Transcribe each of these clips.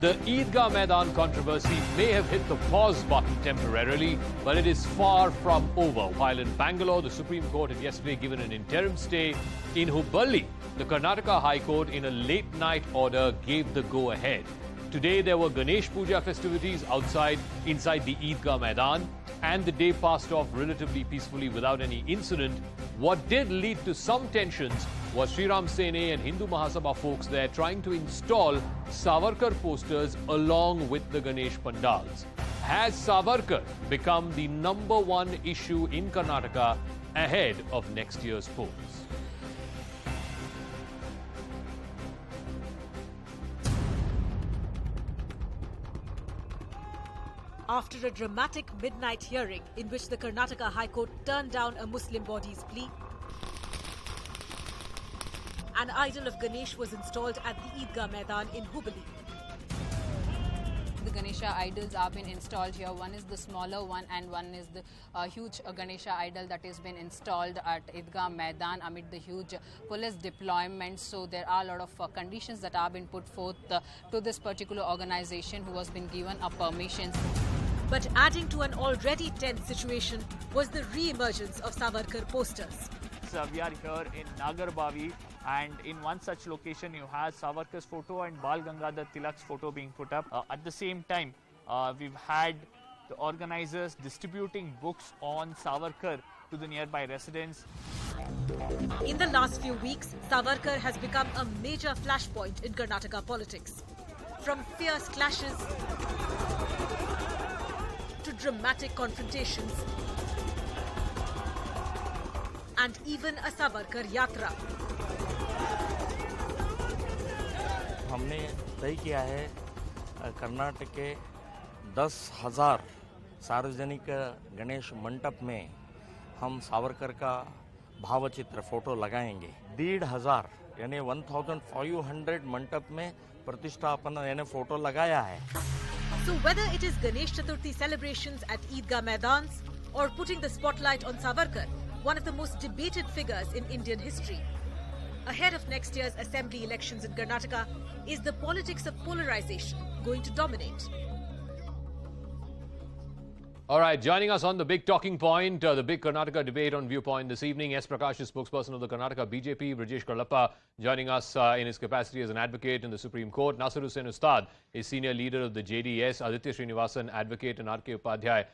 The Idgah Maidan controversy may have hit the pause button temporarily, but it is far from over. While in Bangalore, the Supreme Court had yesterday given an interim stay, in Hubballi, the Karnataka High Court, in a late-night order, gave the go-ahead. Today, there were Ganesh Puja festivities inside the Idgah Maidan, and the day passed off relatively peacefully without any incident. What did lead to some tensions was Sri Ram Sene and Hindu Mahasabha folks there trying to install Savarkar posters along with the Ganesh pandals. Has Savarkar become the #1 issue in Karnataka ahead of next year's polls? After a dramatic midnight hearing in which the Karnataka High Court turned down a Muslim body's plea, an idol of Ganesh was installed at the Idgah Maidan in Hubballi. The Ganesha idols have been installed here. One is the smaller one and one is the huge Ganesha idol that has been installed at Idgah Maidan amid the huge police deployment. So there are a lot of conditions that have been put forth to this particular organization who has been given a permission. But adding to an already tense situation was the re-emergence of Savarkar posters. We are here in Nagarbavi, and in one such location you have Savarkar's photo and Bal Gangadhar Tilak's photo being put up. At the same time, we've had the organizers distributing books on Savarkar to the nearby residents. In the last few weeks, Savarkar has become a major flashpoint in Karnataka politics. From fierce clashes to dramatic confrontations, and even a Savarkar Yatra. हमने तय किया है कर्नाटक के 10,000 सार्वजनिक गणेश मंडप में हम सावरकर का भावचित्र फोटो लगाएंगे। 1,500 यानी 1,500 मंडप में प्रतिष्ठापन यानी फोटो लगाया है। So whether it is Ganesh Chaturthi celebrations at Idgah Maidans or putting the spotlight on Savarkar, one of the most debated figures in Indian history, ahead of next year's assembly elections in Karnataka, is the politics of polarization going to dominate? All right, joining us on the big talking point, the big Karnataka debate on Viewpoint this evening, S. Prakash is spokesperson of the Karnataka BJP, Brajesh Karlappa joining us in his capacity as an advocate in the Supreme Court, Nasir Hussain Ustad is senior leader of the JDS, Aditya Srinivasan, advocate, and R.K. Upadhyay,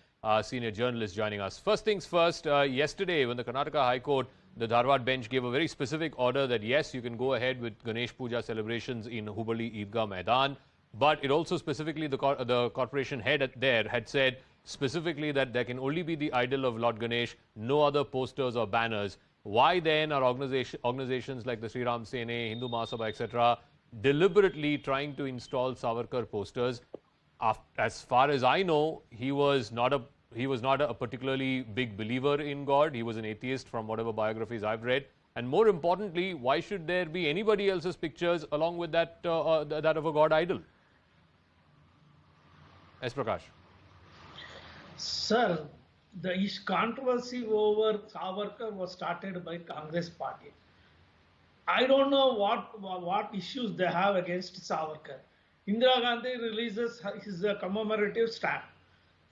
senior journalist joining us. First things first, yesterday when the Karnataka High Court, the Dharwad bench gave a very specific order that yes, you can go ahead with Ganesh Puja celebrations in Hubballi Idgah Maidan, but it also specifically, the corporation head there had said specifically that there can only be the idol of Lord Ganesh, no other posters or banners. Why then are organizations like the Sri Ram Sene, Hindu Mahasabha, etc., deliberately trying to install Savarkar posters? As far as I know, he was not a particularly big believer in God. He was an atheist from whatever biographies I've read. And more importantly, why should there be anybody else's pictures along with that of a God idol? S. Prakash. Sir, the controversy over Savarkar was started by Congress party. I don't know what issues they have against Savarkar. Indira Gandhi releases his commemorative stamp.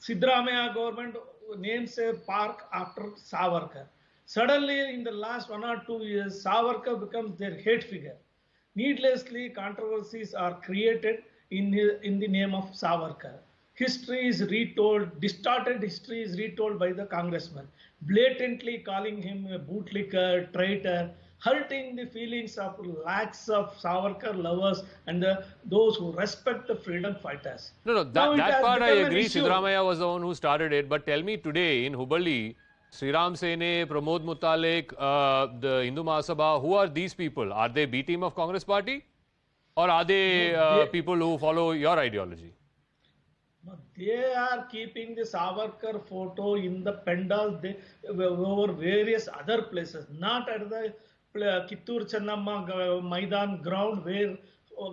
Siddaramaiah government names a park after Savarkar. Suddenly, in the last 1 or 2 years, Savarkar becomes their hate figure. Needlessly, controversies are created in the name of Savarkar. History is retold, distorted history is retold by the congressman, blatantly calling him a bootlicker, traitor, hurting the feelings of lakhs of Savarkar lovers and those who respect the freedom fighters. No, that part I agree. Siddaramaiah was the one who started it. But tell me today in Hubballi, Sri Ram Sene, Pramod Mutalik, the Hindu Mahasabha, who are these people? Are they B team of Congress party? Or are they people who follow your ideology? No, they are keeping the Savarkar photo in the pandal over various other places, not at the Kittur Channamma Maidan ground where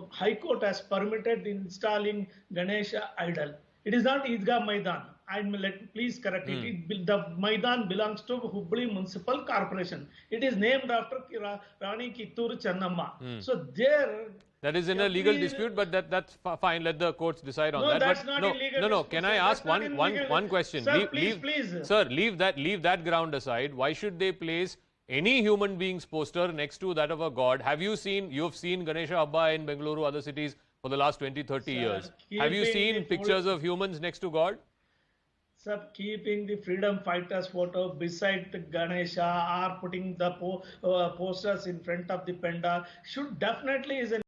High Court has permitted installing Ganesha idol. It is not Idgah Maidan. Please correct it. The Maidan belongs to Hubballi Municipal Corporation. It is named after Rani Kittur Channamma. So there That is in a legal dispute, but that's fine. Let the courts decide on No, that. that's But not no, illegal no, no. dispute, Can sir. I That's ask not in legal- one question? Sir, please. Sir, leave that ground aside. Why should they place any human being's poster next to that of a god? You've seen Ganesha Habba in Bengaluru, other cities for the last 20, 30 years. Have you keeping seen the pictures of humans next to God? Sir, keeping the freedom fighters photo beside the Ganesha or putting the posters in front of the pandal should definitely is an